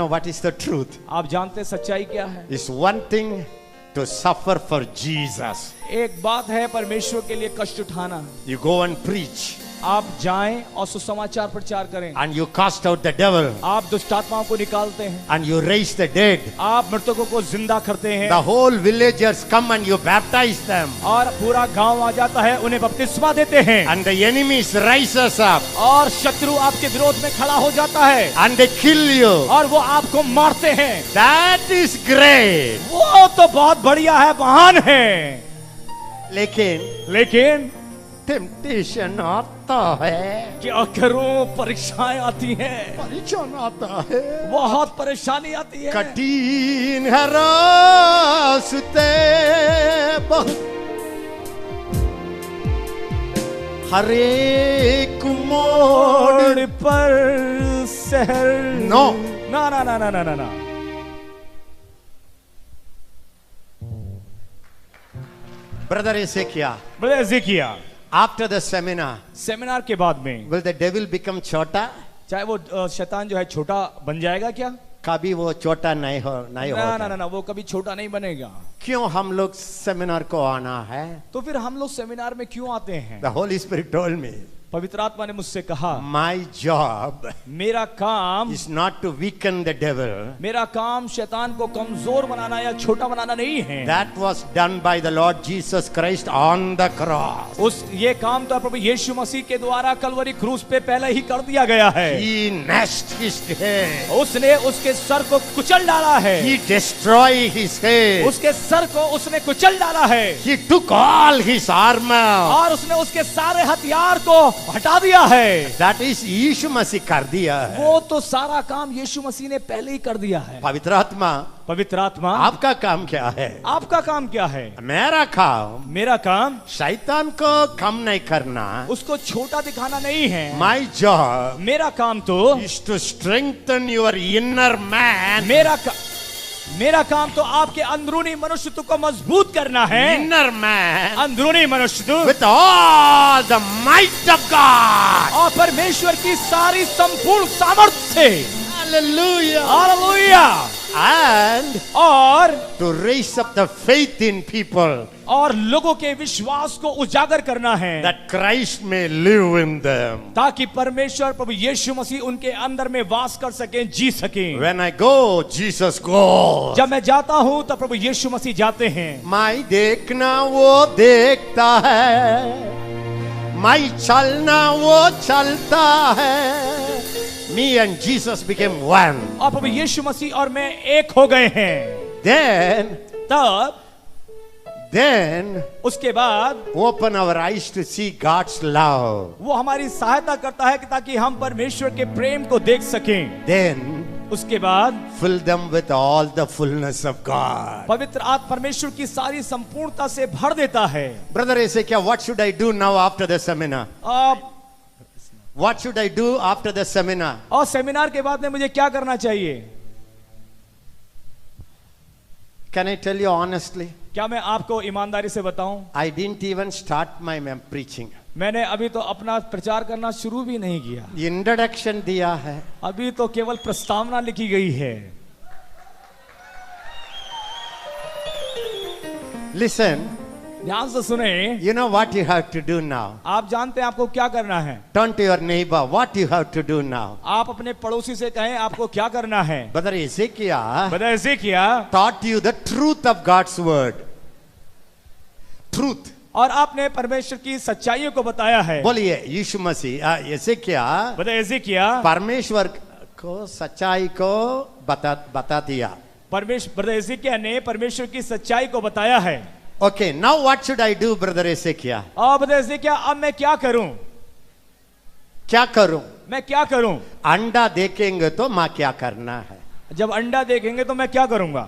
know what is the truth? आप जानते हैं सच्चाई क्या है? It's one thing to suffer for Jesus. एक बात है परमेश्वर के लिए कष्ट उठाना, You go and preach आप जाएं और सुसमाचार प्रचार करें, and you cast out the devil आप दुष्ट आत्माओं को निकालते हैं, and you raise the dead. आप मृतकों को जिंदा करते हैं, The whole villagers come and you baptize them. और पूरा गांव आ जाता है, उन्हें बपतिस्मा देते हैं, And the enemies rises up और शत्रु आपके विरोध में खड़ा हो जाता है and they kill you. और वो आपको मारते हैं। That is great. वो तो बहुत बढ़िया है, महान है। लेकिन temptation आता है, क्या करूं, परीक्षाएं आती हैं, परेशान आता है, बहुत परेशानी आती है। कठिन है रास्ते बहुत, हर एक मोड़ पर शहर No. ना ना ना ना ना ना ना Brother Ezekiel, brother Ezekiel, after the seminar, seminar के बाद में will the devil become छोटा? चाहे वो शैतान जो है छोटा बन जाएगा क्या? कभी वो छोटा नहीं ना होगा। ना ना ना, वो कभी छोटा नहीं बनेगा। क्यों हम लोग सेमिनार को आना है? तो फिर हम लोग सेमिनार में क्यों आते हैं? The Holy Spirit told me, पवित्र आत्मा ने मुझसे कहा, my job मेरा काम is not to weaken the devil. मेरा काम शैतान को कमजोर बनाना या छोटा बनाना नहीं है। That was done by the Lord Jesus Christ on the cross. ये काम तो प्रभु यीशु मसीह के द्वारा कलवरी क्रूस पे पहले ही कर दिया गया है। He gnashed his head. उसने उसके सर को कुचल डाला है। He destroyed his head. उसके सर को उसने कुचल डाला है। He took all his armor. और उसने उसके सारे हथियार को हटा दिया है। That is यीशु मसीह कर दिया है। वो तो सारा काम यीशु मसीह ने पहले ही कर दिया है। पवित्र आत्मा, आपका काम क्या है? आपका काम क्या है? मेरा काम शैतान को कम नहीं करना, उसको छोटा दिखाना नहीं है। My job मेरा काम तो is to strengthen your inner man. मेरा काम तो आपके अंदरूनी मनुष्यत्व को मजबूत करना है। Inner man अंदरूनी मनुष्यत्व with all the might of God. और परमेश्वर की सारी संपूर्ण सामर्थ्य से। Hallelujah. Hallelujah. And और to raise up the faith in people, और लोगों के विश्वास को उजागर करना है, that Christ may live in them. ताकि परमेश्वर प्रभु यीशु मसीह उनके अंदर में वास कर सके, जी सके। When I go, Jesus goes. जब मैं जाता हूं तब प्रभु यीशु मसीह जाते हैं। मैं देखना वो देखता है, मैं चलना वो चलता है। Me and Jesus became one. और प्रभु यीशु मसीह और मैं एक हो गए हैं। Then उसके बाद open our eyes to see God's love. वो हमारी सहायता करता है कि ताकि हम परमेश्वर के प्रेम को देख सकें। Then उसके बाद fill them with all the fullness of God. पवित्र आत्मा परमेश्वर की सारी संपूर्णता से भर देता है। Brother Ezekiel, what should I do now after the seminar? What should I do after the seminar? और सेमिनार के बाद में मुझे क्या करना चाहिए? Can I tell you honestly? क्या मैं आपको ईमानदारी से बताऊं? I didn't even start my preaching. मैंने अभी तो अपना प्रचार करना शुरू भी नहीं किया। इंट्रोडक्शन दिया है, अभी तो केवल प्रस्तावना लिखी गई है। Listen, ध्यान से सुने। you know what you have to do now. आप जानते हैं आपको क्या करना है? Turn to your neighbor. What you have to do now? आप अपने पड़ोसी से कहें आपको क्या करना है। Brother Ezekiel brother Ezekiel taught you the truth of God's word. Truth. और आपने परमेश्वर की सच्चाइयों को बताया है। बोलिए यीशु मसीह एजेकिया ब्रदर एजेकिया परमेश्वर को सच्चाई को बता दिया। ब्रदर एजेकिया ने परमेश्वर की सच्चाई को बताया है। Okay, now what should I do, brother Ezekiel? Brother Ezekiel, अब मैं क्या करूं? क्या करूं? मैं क्या करूं? अंडा देखेंगे तो मां क्या करना है? जब अंडा देखेंगे तो मैं क्या करूंगा?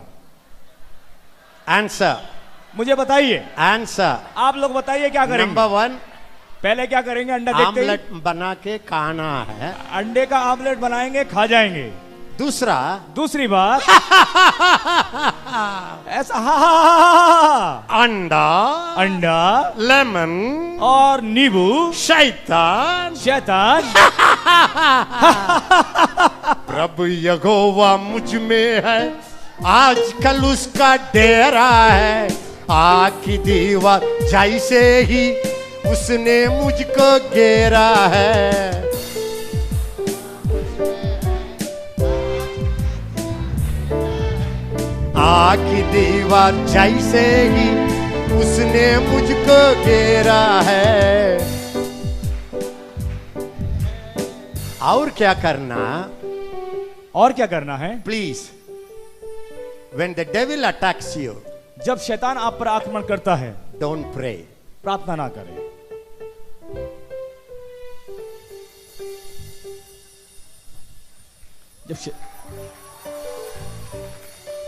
आंसर, मुझे बताइए। आंसर, आप लोग बताइए क्या करेंगे? नंबर 1, पहले क्या करेंगे? अंडा देखते ही आमलेट बना के खाना है। अंडे का आमलेट बनाएंगे, खा जाएंगे। दूसरी बात ऐसा अंडा लेमन और नींबू शैतान प्रभु यहोवा मुझ में है, आजकल उसका डेरा है। आग की दीवार जैसे ही उसने मुझको घेरा है। आग की दीवार जैसे ही उसने मुझको घेरा है। और क्या करना? और क्या करना है? Please, when the devil attacks you, जब शैतान आप पर आक्रमण करता है, don't pray. प्रार्थना ना करें। जब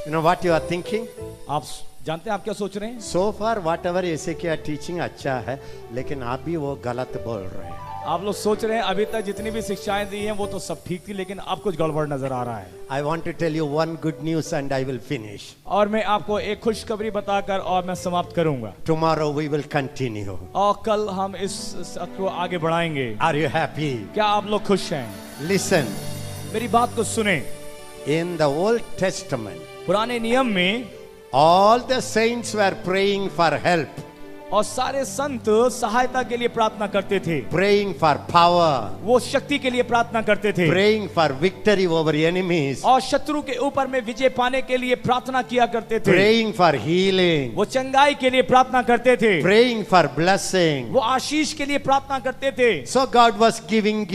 You know what you are thinking? आप जानते हैं आप क्या सोच रहे हैं? So far whatever ऐसे क्या टीचिंग अच्छा है, लेकिन आप भी वो गलत बोल रहे हैं। आप लोग सोच रहे हैं अभी तक जितनी भी शिक्षाएं दी हैं वो तो सब ठीक थी, लेकिन अब कुछ गड़बड़ नजर आ रहा है। I want to tell you one good news and I will finish. और मैं आपको एक खुशखबरी बताकर और मैं समाप्त करूंगा। Tomorrow we will continue. और कल हम इस सत्र को आगे बढ़ाएंगे। Are you happy? क्या आप लोग खुश हैं? Listen. मेरी बात को सुने। In the Old Testament, पुराने नियम में all the saints were praying for help, और सारे संत सहायता के लिए प्रार्थना करते थे, praying for power, वो शक्ति के लिए प्रार्थना करते थे, praying for victory over enemies, और शत्रु के ऊपर में विजय पाने के लिए प्रार्थना किया करते थे, praying for healing, वो चंगाई के लिए प्रार्थना करते थे, praying for blessing. वो आशीष के लिए प्रार्थना करते थे। So God was giving.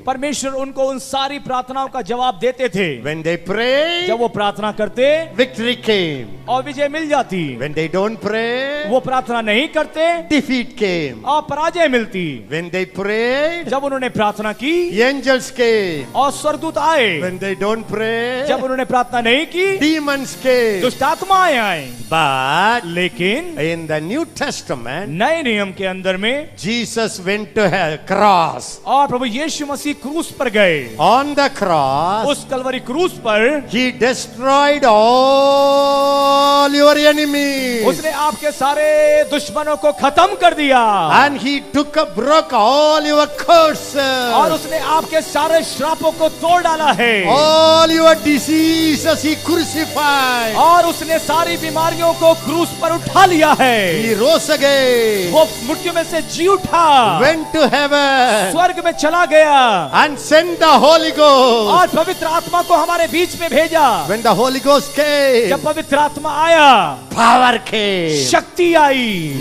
परमेश्वर उनको उन सारी प्रार्थनाओं का जवाब देते थे। When they prayed, जब वो प्रार्थना करते victory came. और विजय मिल जाती, When they don't pray, वो प्रार्थना नहीं करते, defeat came. और पराजय मिलती। When they prayed, जब उन्होंने प्रार्थना की, angels came. और स्वर्गदूत आए। When they don't pray, जब उन्होंने प्रार्थना नहीं की, demons came. दुष्ट आत्माएं आए। But लेकिन in the New Testament, नए नियम के अंदर में Jesus went to a cross. और प्रभु यीशु मसीह क्रूस पर गए। On the cross, उस कलवरी क्रूस पर He destroyed all your enemies. उसने आपके सारे दुश्मनों को खत्म कर दिया। And He broke all your curses. और उसने आपके सारे श्रापों को तोड़ डाला है। All your diseases He crucified. और उसने सारी बीमारियों को क्रूस पर उठा लिया है। He rose again. वो मृत्यु में से जी उठा, Went to heaven. स्वर्ग में चला गया, And sent the Holy Ghost. और पवित्र आत्मा को हमारे बीच में भेजा। When the Holy Ghost came, जब पवित्र आत्मा आया, power came. शक्ति आई।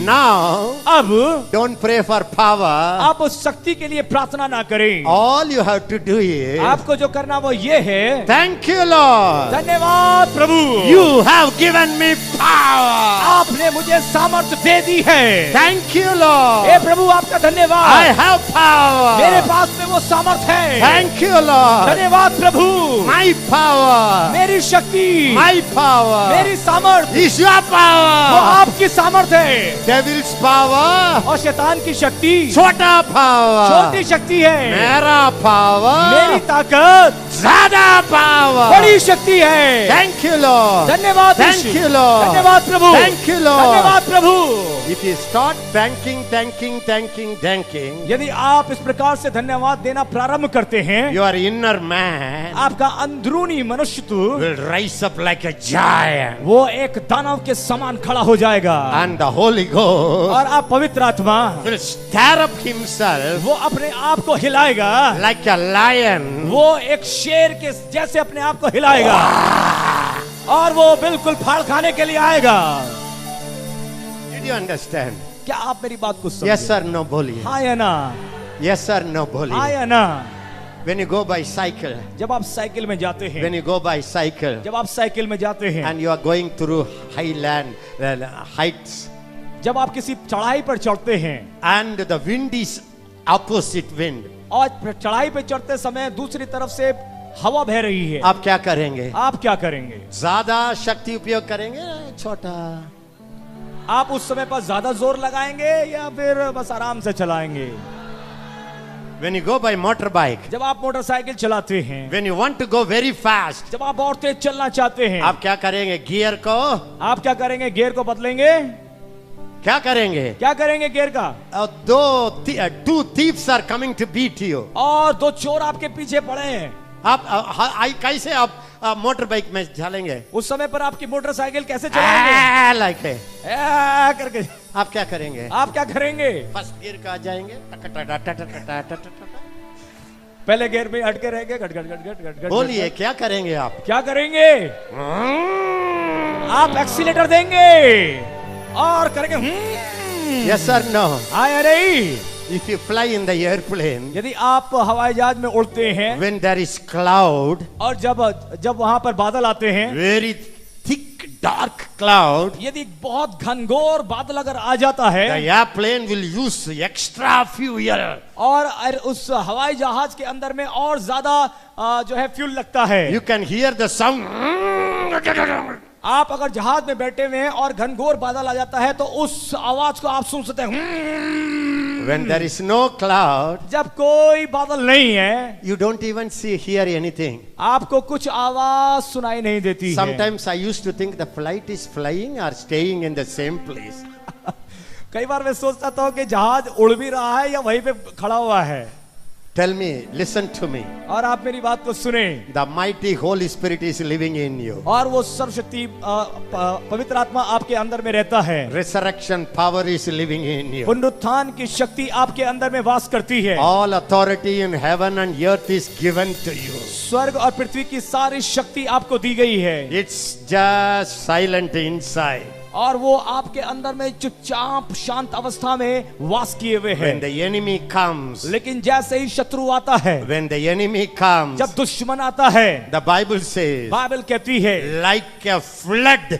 Now, अब don't pray for power. आप उस शक्ति के लिए प्रार्थना ना करें। All you have to do is, आपको जो करना वो ये है, thank you Lord. धन्यवाद प्रभु, You have given me power. आपने मुझे सामर्थ्य दे दी है। Thank you Lord. हे प्रभु आपका धन्यवाद, I have power. मेरे पास में वो सामर्थ्य है। Thank you Lord. धन्यवाद प्रभु, My power. मेरी शक्ति, My power. मेरी सामर्थ्य, Is your वो power. आपकी सामर्थ्य है। Devil's power. और शैतान की शक्ति छोटा power. छोटी शक्ति है। मेरा power. मेरी ताकत ज्यादा power. बड़ी शक्ति है। Thank you Lord. धन्यवाद Thank यीशु। you Lord. धन्यवाद प्रभु। Thank you Lord. धन्यवाद प्रभु। If you start thanking, यदि आप इस प्रकार से धन्यवाद देना प्रारंभ करते हैं, your inner man आपका अंदरूनी मनुष्यत्व will rise up like a giant. वो एक दानव के समान खड़ा हो जाएगा। And the Holy Ghost और आप पवित्र आत्मा will stir up himself वो अपने आप को हिलाएगा, like a lion. वो एक शेर के जैसे अपने आप को हिलाएगा, और वो बिल्कुल फाड़ खाने के लिए आएगा। Did you understand? क्या आप मेरी बात को समझे? Yes or no बोलिए. हाँ या ना? Yes or no हाँ बोलिए. या ना? When you go by cycle, जब आप साइकिल में जाते हैं, when you go by cycle, जब आप साइकिल में जाते हैं, and you are going through highland heights, जब आप किसी चढ़ाई पर चढ़ते हैं, and the wind is opposite wind, और चढ़ाई पे चढ़ते समय दूसरी तरफ से हवा बह रही है, आप क्या करेंगे? आप क्या करेंगे? ज्यादा शक्ति उपयोग करेंगे, छोटा? आप उस समय पर ज्यादा जोर लगाएंगे या फिर बस आराम से चलाएंगे? When you go by motorbike, जब आप मोटरसाइकिल चलाते हैं, when you want to go very fast, जब आप और तेज चलना चाहते हैं, आप क्या करेंगे? गियर को आप क्या करेंगे? गियर को बदलेंगे। क्या करेंगे? क्या करेंगे गियर का? two thieves are coming to beat you. और दो चोर आपके पीछे पड़े हैं, आप कैसे आप मोटर बाइक में चलेंगे? उस समय पर आपकी मोटरसाइकिल कैसे चलाएंगे? लाइक है करके आप क्या करेंगे? आप क्या करेंगे? फर्स्ट गियर का जाएंगे, पहले गियर में अटके रहेंगे, गट गट गट गट गट गट। बोलिए क्या करेंगे आप? क्या करेंगे? आप एक्सीलेटर देंगे और करेंगे यस सर नो। अरे If you fly in the airplane, यदि आप हवाई जहाज में उड़ते हैं when there is cloud, और जब वहां पर बादल आते हैं, very thick dark cloud, यदि बहुत घनघोर बादल अगर आ जाता है, the airplane will use extra fuel. और उस हवाई जहाज के अंदर में और ज्यादा जो है फ्यूल लगता है। You can hear the sound. आप अगर जहाज में बैठे हुए हैं और घनघोर बादल आ जाता है तो उस आवाज को आप सुन सकते हैं। When there is no cloud, जब कोई बादल नहीं है, you don't even hear anything. आपको कुछ आवाज सुनाई नहीं देती है। Sometimes I used to think the flight is flying or staying in the same place. कई बार मैं सोचता था कि जहाज उड़ भी रहा है या वहीं पे खड़ा हुआ है। Tell me, listen to me. और आप मेरी बात को सुने। The mighty Holy Spirit is living in you. और वो सर्वशक्ति पवित्र आत्मा आपके अंदर में रहता है। Resurrection power is living in you. पुनरुत्थान की शक्ति आपके अंदर में वास करती है। All authority in heaven and earth is given to you. स्वर्ग और पृथ्वी की सारी शक्ति आपको दी गई है। It's just silent inside. और वो आपके अंदर में चुपचाप शांत अवस्था में वास किए हुए हैं। When the enemy comes, लेकिन जैसे ही शत्रु आता है, when the enemy comes, जब दुश्मन आता है, the Bible says, बाइबल कहती है, like a flood,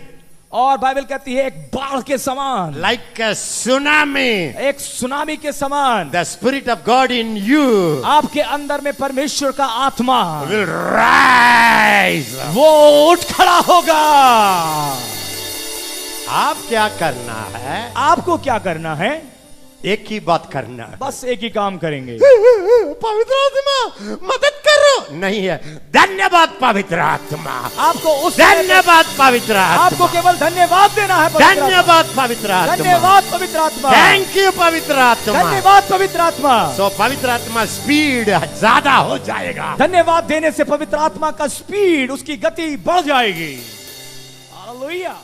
और बाइबल कहती है एक बाढ़ के समान, like a tsunami, एक सुनामी के समान, the Spirit of God in you आपके अंदर में परमेश्वर का आत्मा will rise. वो उठ खड़ा होगा। आप क्या करना है? आपको क्या करना है? एक ही बात करना है। बस एक ही काम करेंगे। पवित्र आत्मा मदद करो नहीं है, धन्यवाद पवित्र आत्मा। आपको उस धन्यवाद पवित्र आत्मा। आपको केवल धन्यवाद देना है। धन्यवाद पवित्र आत्मा। धन्यवाद पवित्र आत्मा। थैंक यू पवित्र आत्मा। धन्यवाद पवित्र आत्मा। सो पवित्र आत्मा स्पीड ज्यादा हो जाएगा। धन्यवाद देने से पवित्र आत्मा का स्पीड, उसकी गति बढ़ जाएगी। हालेलुया।